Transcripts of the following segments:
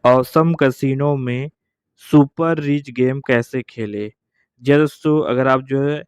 Awesome casino में super rich game कैसे खेले। जी दोस्तों, अगर आप जो है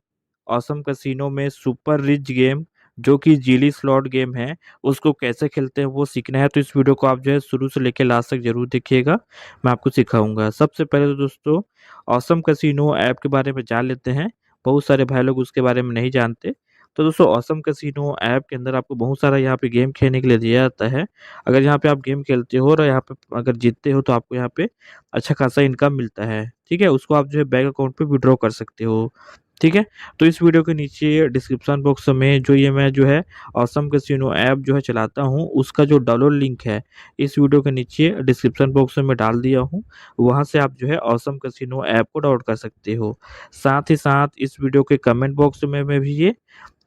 ऑसम कैसीनो में सुपर रिच गेम जो कि जीली स्लॉट गेम है उसको कैसे खेलते हैं वो सीखना है तो इस वीडियो को आप जो है शुरू से लेकर लास्ट तक जरूर देखिएगा। मैं आपको सिखाऊंगा। सबसे पहले तो दोस्तों ऑसम कैसीनो ऐप के बारे में जान लेते हैं। बहुत सारे भाई लोग उसके बारे में नहीं जानते। तो दोस्तों ऑसम कैसीनो ऐप के अंदर आपको बहुत सारा यहाँ पे गेम खेलने के लिए दिया जाता है। अगर यहाँ पे आप गेम खेलते हो और यहाँ पे अगर जीतते हो तो आपको यहाँ पे अच्छा खासा इनकम मिलता है। ठीक है, उसको आप जो है बैंक अकाउंट पे विड्रॉ कर सकते हो। ठीक है, तो इस वीडियो के नीचे डिस्क्रिप्शन बॉक्स में जो ये मैं जो है ऑसम कैसीनो ऐप जो है चलाता हूँ उसका जो डाउनलोड लिंक है इस वीडियो के नीचे डिस्क्रिप्शन बॉक्स में डाल दिया हूँ। वहां से आप जो है ऑसम कैसीनो ऐप को डाउनलोड कर सकते हो। साथ ही साथ इस वीडियो के कमेंट बॉक्स में मैं भी ये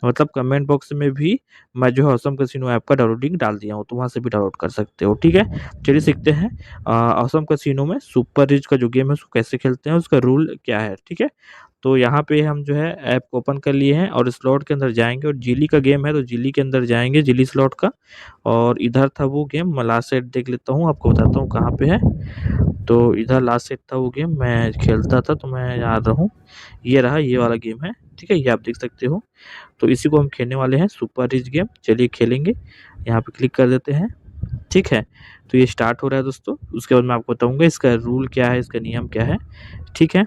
मतलब कमेंट बॉक्स में भी मैं जो है ऑसम कैसीनो ऐप का डाउनलोड लिंक डाल दिया हूँ, तो वहाँ से भी डाउनलोड कर सकते हो। ठीक है, चलिए सीखते हैं ऑसम कैसीनो में सुपर रिच का जो गेम है उसको कैसे खेलते हैं, उसका रूल क्या है। ठीक है, तो यहाँ पे हम जो है ऐप को ओपन कर लिए हैं और स्लॉट के अंदर जाएंगे और जिली का गेम है तो जिली के अंदर जाएंगे, जिली स्लॉट का। और इधर था वो गेम, मैं लास्ट साइड देख लेता हूँ, आपको बताता हूँ कहाँ पे है। तो इधर लास्ट साइड था वो गेम, मैं खेलता था तो मैं याद रहूँ। ये रहा, ये वाला गेम है। ठीक है, ये आप देख सकते हो। तो इसी को हम खेलने वाले हैं, सुपर रिच गेम। चलिए खेलेंगे, यहाँ पे क्लिक कर देते हैं। ठीक है, तो ये स्टार्ट हो रहा है दोस्तों। उसके बाद मैं आपको बताऊंगा इसका रूल क्या है, इसका नियम क्या है। ठीक है,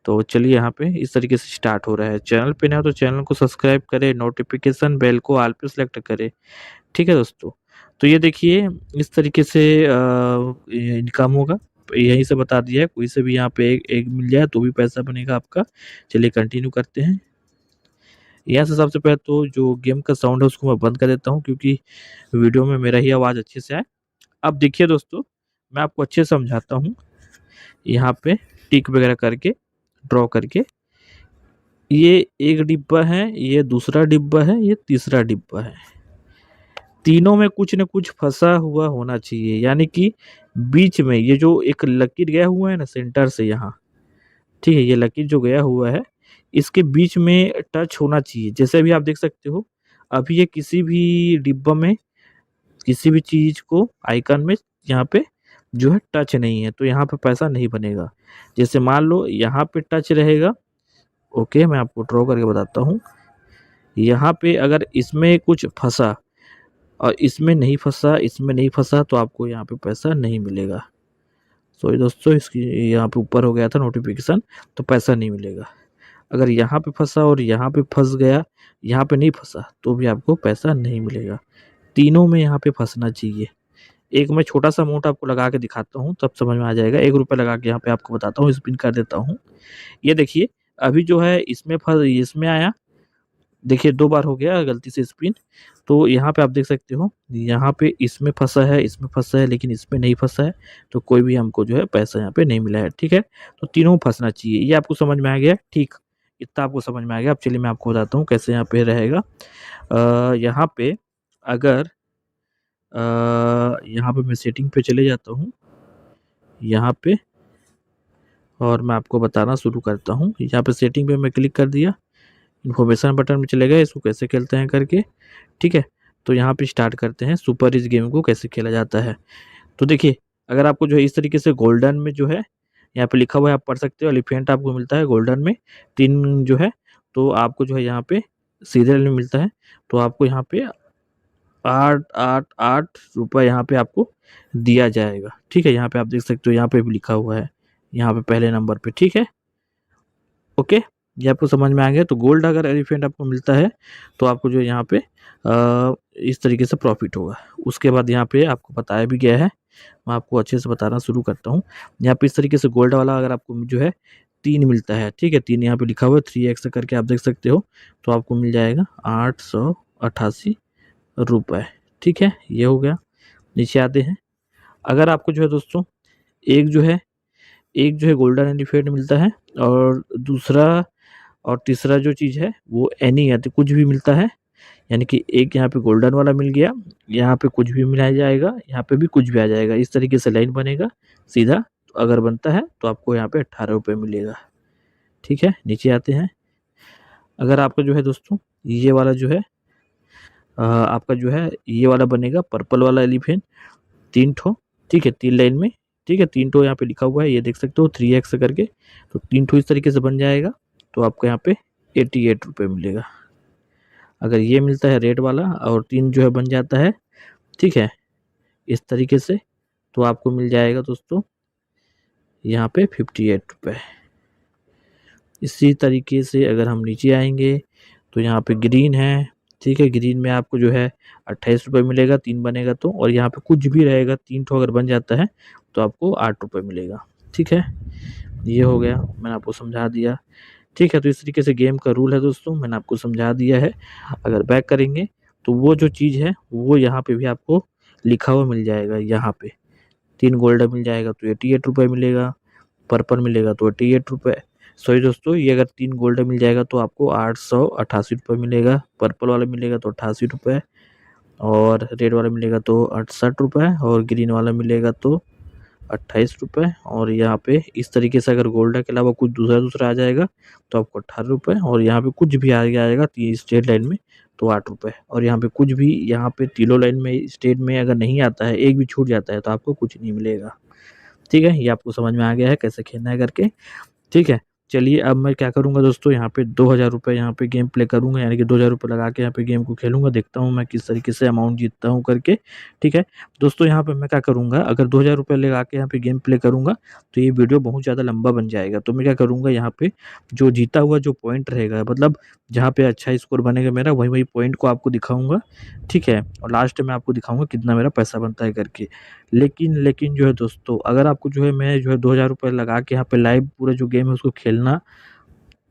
तो चलिए यहाँ पे इस तरीके से स्टार्ट हो रहा है। चैनल पे नया हो तो चैनल को सब्सक्राइब करें, नोटिफिकेशन बेल को ऑल पे सेलेक्ट करें। ठीक है दोस्तों, तो ये देखिए इस तरीके से इनकम होगा। यहीं से बता दिया है, कोई से भी यहाँ पे एक मिल जाए तो भी पैसा बनेगा आपका। चलिए कंटिन्यू करते हैं। यहाँ से सबसे पहले तो जो गेम का साउंड है उसको मैं बंद कर देता हूँ क्योंकि वीडियो में मेरा ही आवाज़ अच्छे से आए। अब देखिए दोस्तों, मैं आपको अच्छे से समझाता हूँ। यहाँ पे टिक वगैरह करके ड्रॉ करके, ये एक डिब्बा है, ये दूसरा डिब्बा है, ये तीसरा डिब्बा है। तीनों में कुछ न कुछ फंसा हुआ होना चाहिए, यानी कि बीच में ये जो एक लकीर गया हुआ है ना सेंटर से यहाँ। ठीक है, ये लकीर जो गया हुआ है इसके बीच में टच होना चाहिए। जैसे अभी आप देख सकते हो, अभी ये किसी भी डिब्बा में किसी भी चीज को आइकन में यहाँ पे जो है टच नहीं है तो यहाँ पे पैसा नहीं बनेगा। जैसे मान लो यहाँ पे टच रहेगा। ओके, मैं आपको ड्रॉ करके बताता हूँ। यहाँ पे अगर इसमें कुछ फंसा और इसमें नहीं फंसा, इसमें नहीं फंसा तो आपको यहाँ पे पैसा नहीं मिलेगा। सॉरी दोस्तों, इसकी यहाँ पे ऊपर हो गया था नोटिफिकेशन, तो पैसा नहीं मिलेगा। अगर यहाँ पे फंसा और यहाँ पे फंस गया, यहाँ पे नहीं फंसा तो भी आपको पैसा नहीं मिलेगा। तीनों में यहाँ पे फंसना चाहिए। एक मैं छोटा सा अमाउंट आपको लगा के दिखाता हूँ तब समझ में आ जाएगा। 1 रुपया लगा के यहाँ पे आपको बताता हूँ, स्पिन कर देता हूँ। ये देखिए अभी जो है इसमें आया। देखिए 2 बार हो गया गलती से स्पिन। तो यहाँ पे आप देख सकते हो, यहाँ पे इसमें फंसा है, इसमें फंसा है, लेकिन इसमें नहीं फंसा है। तो कोई भी हमको जो है पैसा यहाँ पे नहीं मिला है। ठीक है, तो तीनों में फंसना चाहिए। ये आपको समझ में आ गया? ठीक, इतना आपको समझ में आ गया। अब चलिए मैं आपको बताता हूँ कैसे यहाँ पे रहेगा। यहाँ पे अगर यहाँ पे मैं सेटिंग पे चले जाता हूँ यहाँ पे, और मैं आपको बताना शुरू करता हूँ। यहाँ पे सेटिंग पे मैं क्लिक कर दिया, इन्फॉर्मेशन बटन में चले गए, इसको कैसे खेलते हैं करके। ठीक है, तो यहाँ पे स्टार्ट करते हैं सुपर इस गेम को कैसे खेला जाता है। तो देखिए अगर आपको जो है इस तरीके से गोल्डन में जो है यहाँ पे लिखा हुआ है, आप पढ़ सकते हो। एलिफेंट आपको मिलता है गोल्डन में 3 जो है, तो आपको जो है यहाँ पे सीरियल में मिलता है। तो आपको यहाँ पे 888 रुपये यहाँ पे आपको दिया जाएगा। ठीक है, यहाँ पे आप देख सकते हो, यहाँ पे भी लिखा हुआ है यहाँ पे पहले नंबर पे। ठीक है, ओके, ये आपको समझ में आ गया। तो गोल्ड अगर एलिफेंट आपको मिलता है तो आपको जो यहाँ पे इस तरीके से प्रॉफिट होगा। उसके बाद यहाँ पे आपको बताया भी गया है, मैं आपको अच्छे से बताना शुरू करता हूँ। यहाँ पे इस तरीके से गोल्ड वाला अगर आपको जो है 3 मिलता है। ठीक है, 3 यहाँ पे लिखा हुआ है 3x करके आप देख सकते हो, तो आपको मिल जाएगा 888 रुपये। ठीक है, ये हो गया। नीचे आते हैं, अगर आपको जो है दोस्तों एक जो है गोल्डन एलिफेंट मिलता है और दूसरा और तीसरा जो चीज़ है वो एनी है तो कुछ भी मिलता है। यानी कि एक यहाँ पे गोल्डन वाला मिल गया, यहाँ पे कुछ भी मिलाया जाएगा, यहाँ पे भी कुछ भी आ जाएगा। इस तरीके से लाइन बनेगा सीधा। तो अगर बनता है तो आपको यहाँ पे 18 रुपये मिलेगा। ठीक है, नीचे आते हैं। अगर आपका जो है दोस्तों ये वाला जो है आपका जो है ये वाला बनेगा पर्पल वाला एलिफेंट 3 ठो। ठीक है, 3 लाइन में ठीक है, 3 ठो यहाँ पे लिखा हुआ है, ये देख सकते हो 3x करके, तो 3 ठो इस तरीके से बन जाएगा, तो आपको यहाँ पे 88 रुपये मिलेगा। अगर ये मिलता है रेड वाला और 3 जो है बन जाता है, ठीक है, इस तरीके से, तो आपको मिल जाएगा दोस्तों यहाँ पे 58 रुपये। इसी तरीके से अगर हम नीचे आएंगे तो यहाँ पे ग्रीन है, ठीक है, ग्रीन में आपको जो है 28 रुपये मिलेगा, 3 बनेगा तो, और यहाँ पे कुछ भी रहेगा 3 ठो अगर बन जाता है तो आपको 8 रुपये मिलेगा। ठीक है, ये हो गया, मैंने आपको समझा दिया। ठीक है, तो इस तरीके से गेम का रूल है दोस्तों, मैंने आपको समझा दिया है। अगर बैक करेंगे तो वो जो चीज़ है वो यहाँ पे भी आपको लिखा हुआ मिल जाएगा। यहाँ पे 3 गोल्ड मिल जाएगा तो 88 रुपये मिलेगा, पर्पल मिलेगा तो 88 रुपये, सॉरी दोस्तों, ये अगर 3 गोल्ड मिल जाएगा तो आपको 888 रुपये मिलेगा, पर्पल वाला मिलेगा तो 88 रुपये, और रेड वाला मिलेगा तो 68 रुपये, और ग्रीन वाला मिलेगा तो 28 रुपये, और यहाँ पे इस तरीके से अगर गोल्ड के अलावा कुछ दूसरा आ जाएगा तो आपको 18 रुपये, और यहाँ पे कुछ भी आ जाएगा स्टेट लाइन में तो 8 रुपये, और यहाँ पे कुछ भी यहाँ पे तीनों लाइन में स्टेट में अगर नहीं आता है, एक भी छूट जाता है तो आपको कुछ नहीं मिलेगा। ठीक है, ये आपको समझ में आ गया है कैसे खेलना है करके। ठीक है, चलिए अब मैं क्या करूँगा दोस्तों, यहाँ पे 2000 रुपये यहाँ पे गेम प्ले करूँगा, यानी कि 2000 रुपये लगा के यहाँ पे गेम को खेलूँगा, देखता हूँ मैं किस तरीके से अमाउंट जीतता हूँ करके। ठीक है दोस्तों, यहाँ पे मैं क्या करूँगा, अगर 2000 रुपये लगा के यहाँ पे गेम प्ले करूँगा तो ये वीडियो बहुत ज़्यादा लंबा बन जाएगा, तो मैं क्या करूँगा, यहाँ पे जो जीता हुआ जो पॉइंट रहेगा, मतलब जहाँ पे अच्छा स्कोर बनेगा मेरा, वही वही पॉइंट को आपको दिखाऊँगा। ठीक है, और लास्ट में आपको दिखाऊँगा कितना मेरा पैसा बनता है करके। लेकिन जो है दोस्तों, अगर आपको जो है मैं जो है 2000 रुपये लगा के यहाँ पे लाइव पूरा जो गेम है उसको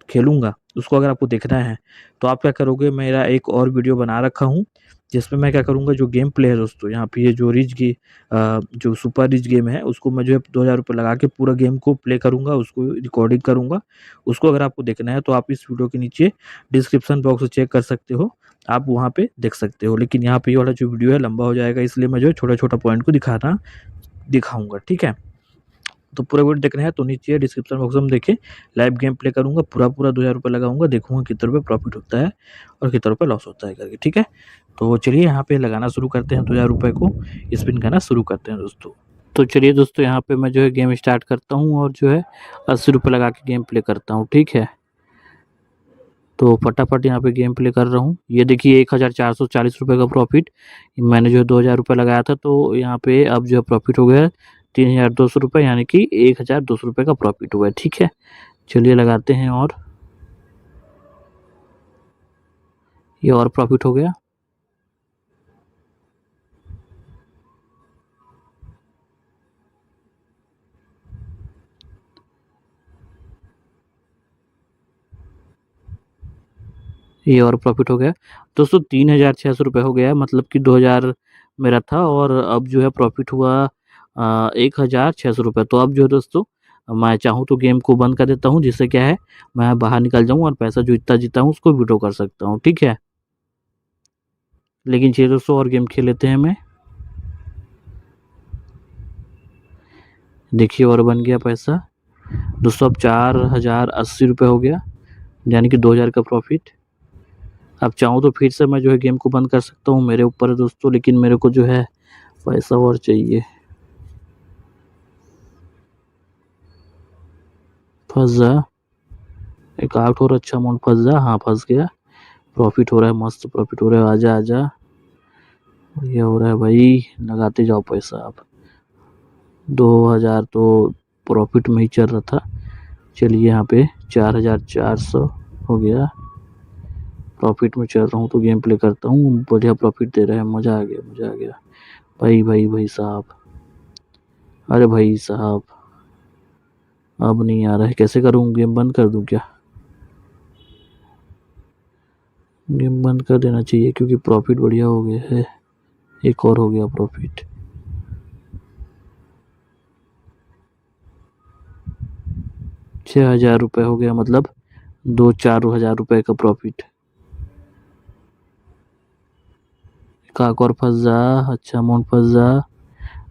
खेलूँगा, उसको अगर आपको देखना है तो आप क्या करोगे, मेरा एक और वीडियो बना रखा हूँ जिसमें मैं क्या करूँगा, जो गेम प्ले है दोस्तों, यहाँ पे ये जो रिच की जो सुपर रिच गेम है उसको मैं जो है 2000 रुपये लगा के पूरा गेम को प्ले करूँगा, उसको रिकॉर्डिंग करूँगा। उसको अगर आपको देखना है तो आप इस वीडियो के नीचे डिस्क्रिप्शन बॉक्स चेक कर सकते हो, आप वहाँ पे देख सकते हो। लेकिन यहाँ पे ये वाला जो वीडियो है लंबा हो जाएगा, इसलिए मैं जो है छोटा-छोटा पॉइंट को दिखाऊँगा। ठीक है? तो पूरा वीडियो देखना है तो नीचे डिस्क्रिप्शन बॉक्स में देखिए, लाइव गेम प्ले करूँगा, पूरा 2000 रुपये लगाऊँगा, देखूँगा कितने रुपये प्रॉफिट होता है और कितने रुपये लॉस होता है करके। ठीक है? तो चलिए यहाँ पे लगाना शुरू करते हैं, 2000 रुपये को स्पिन करना शुरू करते हैं दोस्तों। तो चलिए दोस्तों, यहाँ पे मैं जो है गेम स्टार्ट करता हूँ और जो है 80 रुपये लगा के गेम प्ले करता हूँ। ठीक है? तो फटाफट यहाँ पे गेम प्ले कर रहा हूँ। ये देखिए 1440 रुपये का प्रॉफिट, मैंने जो है 2000 रुपये लगाया था, तो यहाँ पे अब जो है प्रॉफिट हो गया 3200 रुपये, यानी कि 1200 रुपये का प्रॉफिट हुआ है। ठीक है, चलिए लगाते हैं, और ये और प्रॉफिट हो गया। ये और प्रॉफिट हो गया दोस्तों, 3600 रुपये हो गया, मतलब कि 2000 मेरा था और अब जो है प्रॉफिट हुआ 1600 रुपये। तो अब जो है दोस्तों, मैं चाहूँ तो गेम को बंद कर देता हूँ, जिससे क्या है मैं बाहर निकल जाऊँ और पैसा जो इतना जीता हूँ उसको विड्रॉ कर सकता हूँ। ठीक है, लेकिन चलिए दोस्तों और गेम खेल लेते हैं। मैं देखिए और बन गया पैसा दोस्तों, अब 4080 रुपये हो गया, यानी कि 2000 का प्रॉफिट। अब चाहूँ तो फिर से मैं जो है गेम को बंद कर सकता हूँ, मेरे ऊपर है दोस्तों, लेकिन मेरे को जो है पैसा और चाहिए। फंस जा, एक आउट और अच्छा अमाउंट फंस जा, हाँ फंस गया। प्रॉफिट हो रहा है, मस्त प्रॉफिट हो रहा है, आजा आजा, ये हो रहा है भाई, लगाते जाओ पैसा। आप 2000 तो प्रॉफिट में ही चल रहा था, चलिए यहाँ पे 4400 हो गया, प्रॉफिट में चल रहा हूँ, तो गेम प्ले करता हूँ, बढ़िया प्रॉफिट दे रहा है, मज़ा आ गया, मज़ा आ गया भाई साहब। अरे भाई साहब, अब नहीं आ रहा है, कैसे करूँ, गेम बंद कर दूँ क्या? गेम बंद कर देना चाहिए क्योंकि प्रॉफिट बढ़िया हो गया है, एक और हो गया प्रॉफिट। ₹6000 रुपये हो गया, मतलब 4,000 रुपये का प्रॉफिट। काक और फंस जा, अच्छा अमाउंट फंस जा,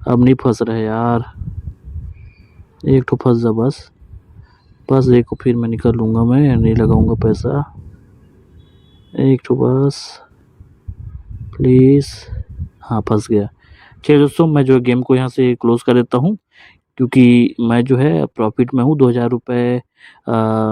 अब नहीं फंस रहे यार, एक तो फंस जा, बस एक को फिर मैं निकल लूँगा, मैं नहीं लगाऊंगा पैसा, एक तो बस प्लीज़, हाँ फंस गया। चलिए दोस्तों, मैं जो गेम को यहाँ से क्लोज कर देता हूँ, क्योंकि मैं जो है प्रॉफ़िट में हूँ, 2000 रुपए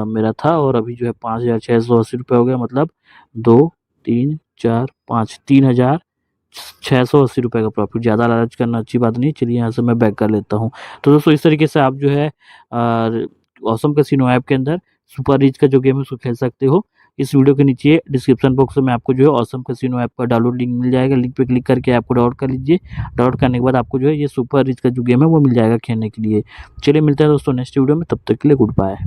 मेरा था और अभी जो है 5680 रुपए हो गया, मतलब 2, 3, 4, 5 3680 रुपए का प्रॉफ़िट। ज़्यादा लालच करना अच्छी बात नहीं है। चलिए यहाँ से मैं बैक कर लेता हूँ। तो दोस्तों इस तरीके से आप जो है ऑसम कैसीनो ऐप के अंदर सुपर रिच का जो गेम है उसको खेल सकते हो। इस वीडियो के नीचे डिस्क्रिप्शन बॉक्स में आपको जो है ऑसम कैसीनो ऐप का डाउनलोड लिंक मिल जाएगा। लिंक पे क्लिक करके ऐप को डाउनलोड कर लीजिए। डाउनलोड करने के बाद आपको जो है ये सुपर रिच का जो गेम है वो मिल जाएगा खेलने के लिए। चलिए मिलते हैं दोस्तों नेक्स्ट वीडियो में, तब तक के लिए गुड बाय।